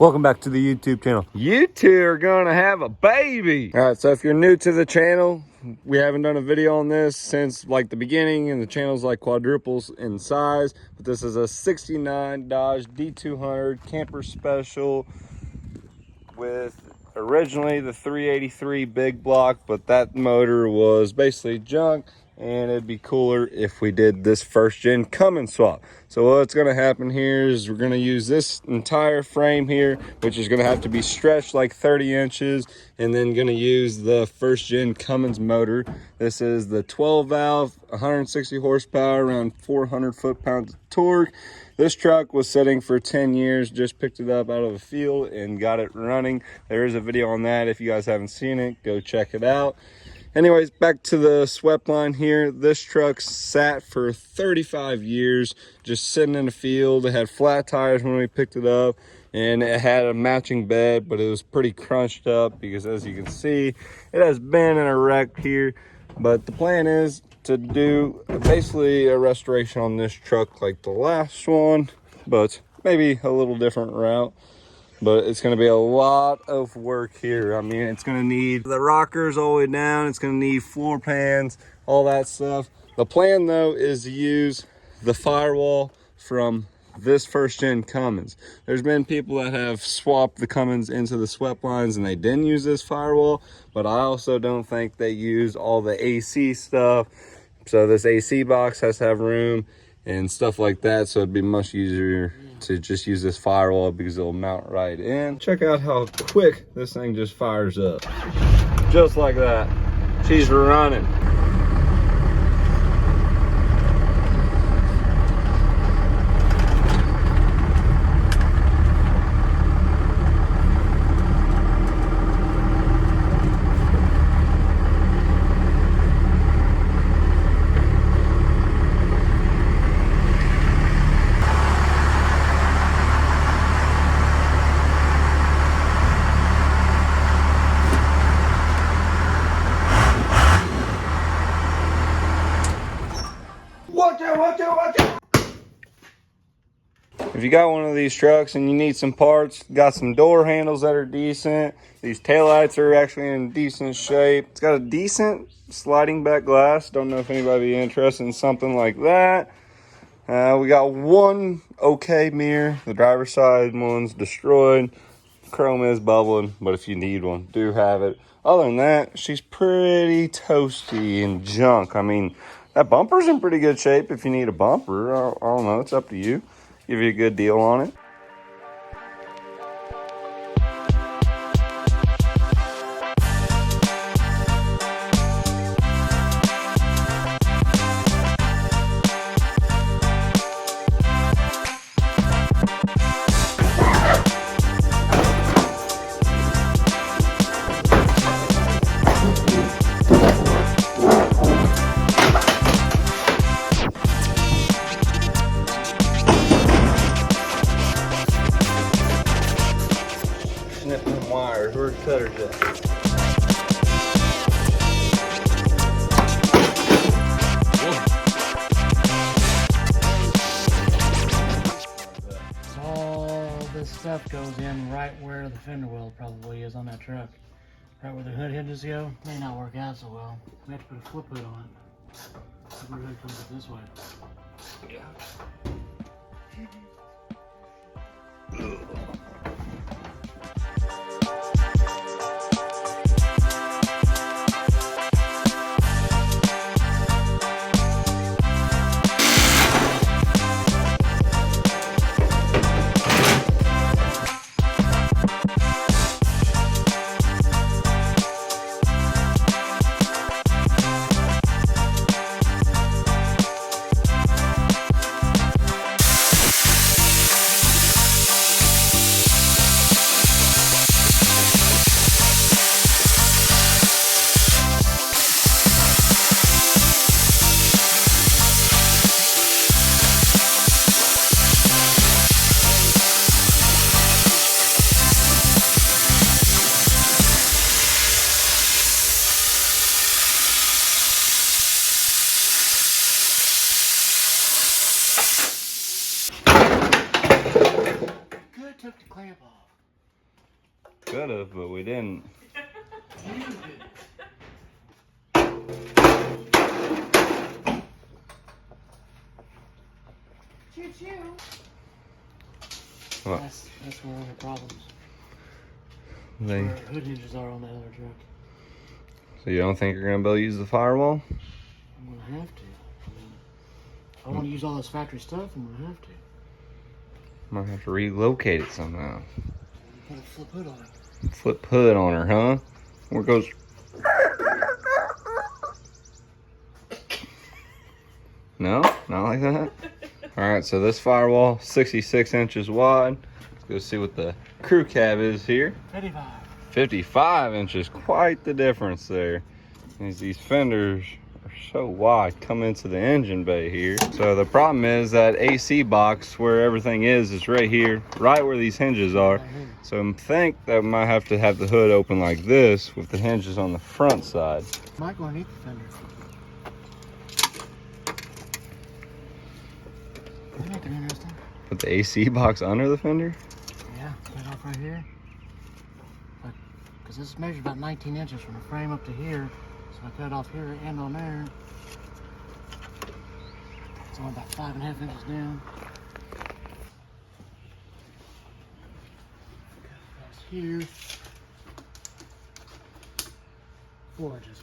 Welcome back to the YouTube channel. You two are gonna have a baby. All right, so if you're new to the channel, we haven't done a video on this since like the beginning, and the channel's like quadruples in size. But this is a 69 Dodge D200 Camper Special with originally the 383 big block, but that motor was basically junk, and it'd be cooler if we did this first gen Cummins swap. So what's going to happen here is we're going to use this entire frame here, which is going to have to be stretched like 30 inches, and then going to use the first gen Cummins motor. This is the 12 valve, 160 horsepower, around 400 foot-pounds of torque. This truck was sitting for 10 years, just picked it up out of the field and got it running. There is a video on that. If you guys haven't seen it, go check it out. Anyways, back to the Sweptline here. This truck sat for 35 years, just sitting in the field. It had flat tires when we picked it up, and it had a matching bed, but it was pretty crunched up because, as you can see, it has been in a wreck here. But the plan is to do basically a restoration on this truck like the last one, but maybe a little different route. But it's going to be a lot of work here. I mean, it's going to need the rockers all the way down. It's going to need floor pans, all that stuff. The plan, though, is to use the firewall from this first gen Cummins. There's been people that have swapped the Cummins into the Sweptlines and they didn't use this firewall, but I also don't think they use all the AC stuff. So this AC box has to have room and stuff like that, so it'd be much easier to just use this firewall because it'll mount right in. Check out how quick this thing just fires up. Just like that. She's running. If you got one of these trucks and you need some parts, got some door handles that are decent. These taillights are actually in decent shape. It's got a decent sliding back glass. Don't know if anybody be interested in something like that. We got one okay mirror. The driver's side one's destroyed. Chrome is bubbling, but if you need one, do have it. Other than that, she's pretty toasty and junk. I mean, that bumper's in pretty good shape if you need a bumper. I don't know, it's up to you. Give you a good deal on it. Snipping wires, where the cutter's at? All this stuff goes in right where the fender well probably is on that truck. Right where the hood hinges go. May not work out so well. We have to put a flip hood on it. The hood comes up this way. could have, but we didn't. Choo-choo. What? That's one of the problems. They, where hood hinges are on that other truck. so you don't think you're gonna be able to use the firewall? I'm gonna have to. I mean, if I want to use all this factory stuff, I'm gonna have to. Might have to relocate it somehow. Put a flip hood on it. Flip hood on her, huh? Where it goes. No? Not like that? Alright, so this firewall, 66 inches wide. Let's go see what the crew cab is here. 55. 55 inches, quite the difference there. These fenders are so wide, come into the engine bay here. So the problem is that AC box where everything is right here, right where these hinges are. So I think that we might have to have the hood open like this with the hinges on the front side. Might go underneath the fender. That'd make it interesting. Put the AC box under the fender? Yeah, cut off right here. Because this measures about 19 inches from the frame up to here. So I cut it off here and on there. It's only about 5.5 inches down. Across here. 4 inches.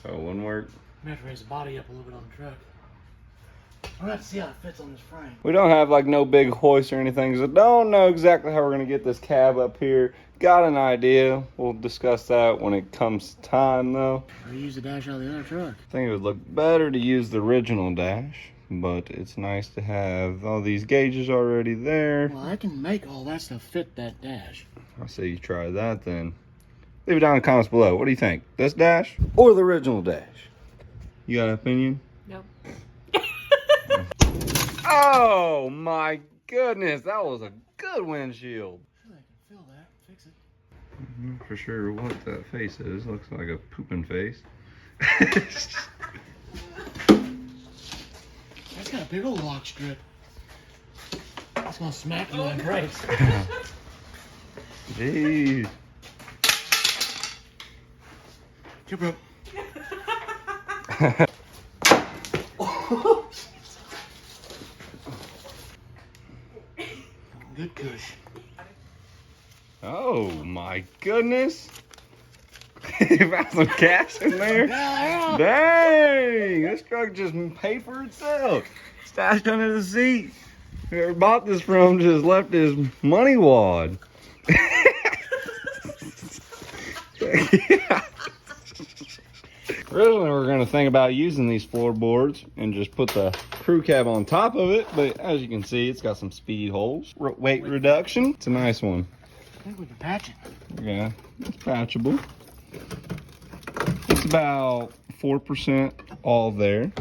Oh, wouldn't work. I'm gonna have to raise the body up a little bit on the truck. We'll have to see how it fits on this frame. We don't have like no big hoist or anything, so don't know exactly how we're gonna get this cab up here. Got an idea. We'll discuss that when it comes time though. Or use the dash out of the other truck. I think it would look better to use the original dash, but it's nice to have all these gauges already there. Well, I can make all that stuff fit that dash. I'll say you try that then. Leave it down in the comments below. What do you think? This dash or the original dash? You got an opinion? Nope. Oh my goodness, that was a good windshield. Sure, I can fill that, fix it. I'm not for sure what that face is. Looks like a pooping face. That's got a big old lock strip. That's gonna smack you in the brakes. Jeez. Jump rope. Good cush. Oh my goodness. You found some cash in there? Yeah. Dang, this truck just paid for itself. Stashed under the seat. Whoever bought this from just left his money wad. Originally, we were going to think about using these floorboards and just put the crew cab on top of it, but as you can see, it's got some speed holes. Weight reduction. It's a nice one. I think we can patch it. Yeah, it's patchable. It's about 4% all there.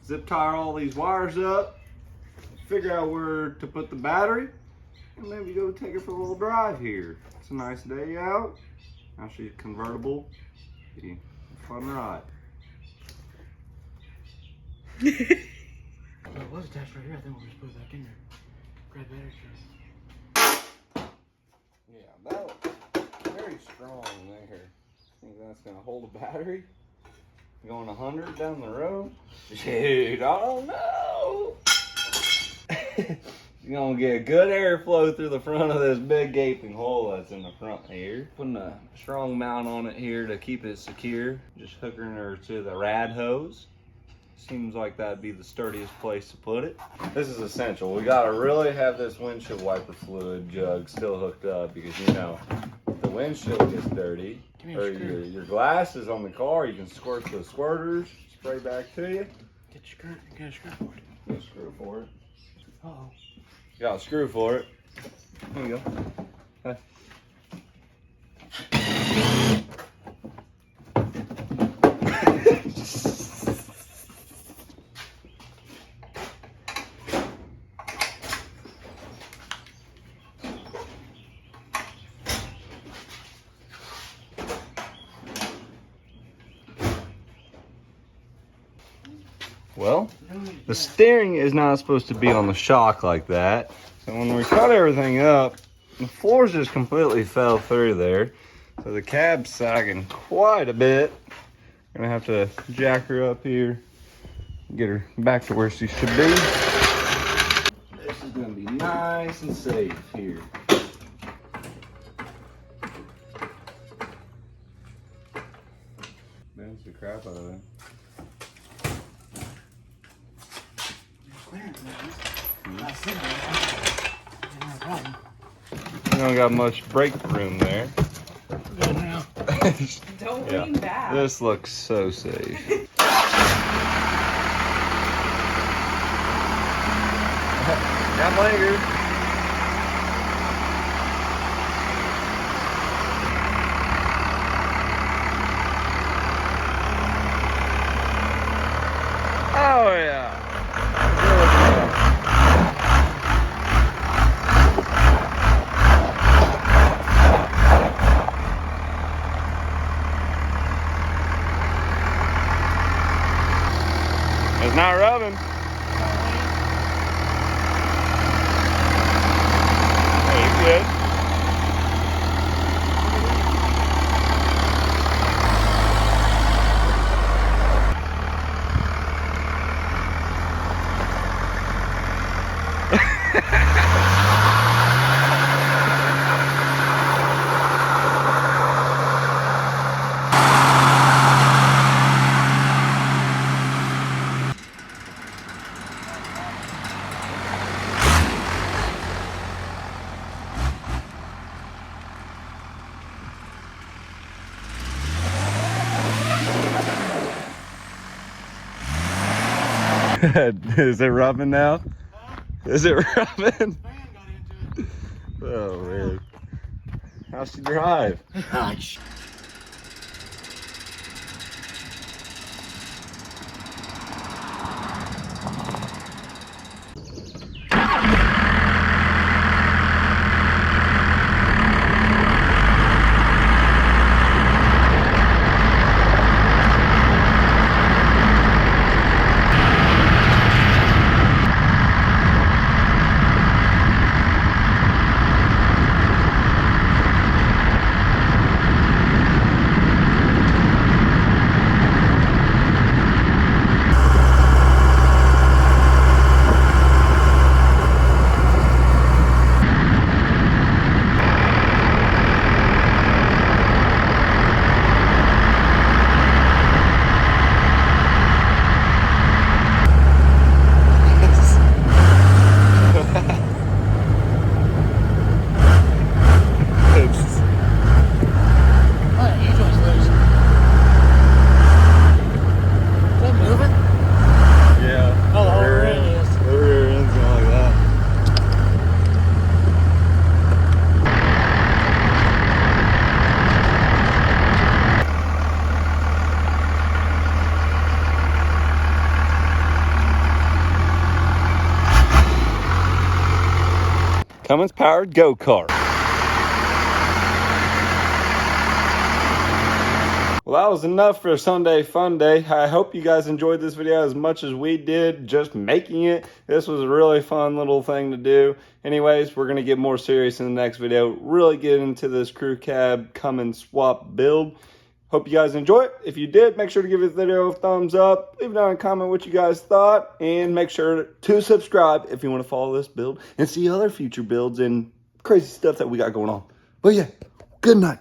Zip tie all these wires up, figure out where to put the battery, and maybe go take it for a little drive here. It's a nice day out. Actually convertible. Be a fun ride. It was attached right here. I think we'll just put it back in there. Grab battery strap. Yeah, that was very strong there. I think that's gonna hold a battery. Going 100 down the road? Dude, I don't know. You're gonna get good airflow through the front of this big gaping hole that's in the front here. Putting a strong mount on it here to keep it secure. Just hooking her to the rad hose. Seems like that'd be the sturdiest place to put it. This is essential. We gotta really have this windshield wiper fluid jug still hooked up because you know, if the windshield gets dirty, or your glass is on the car, you can squirt the squirters, spray back to you. Get a screw for it. Get a screw for it. Uh-oh. Got a screw for it. There you go. Okay. Well, the steering is not supposed to be on the shock like that. So when we cut everything up, the floors just completely fell through there. So the cab's sagging quite a bit. Gonna have to jack her up here, get her back to where she should be. This is gonna be nice and safe here. That's the crap out of it. You don't got much brake room there. Good now. Don't lean back. This looks so safe. Got lingers. Oh yeah. It's not rubbing. Hey, you're good. Is it rubbing now? Is it rubbing? Oh man. How's she drive? Cummins powered go-kart. Well, that was enough for a Sunday fun day. I hope you guys enjoyed this video as much as we did just making it. This was a really fun little thing to do. Anyways, we're going to get more serious in the next video. Really get into this crew cab Cummins swap build. Hope you guys enjoy it. If you did, make sure to give this video a thumbs up. Leave down a comment what you guys thought. And make sure to subscribe if you want to follow this build and see other future builds and crazy stuff that we got going on. But yeah, good night.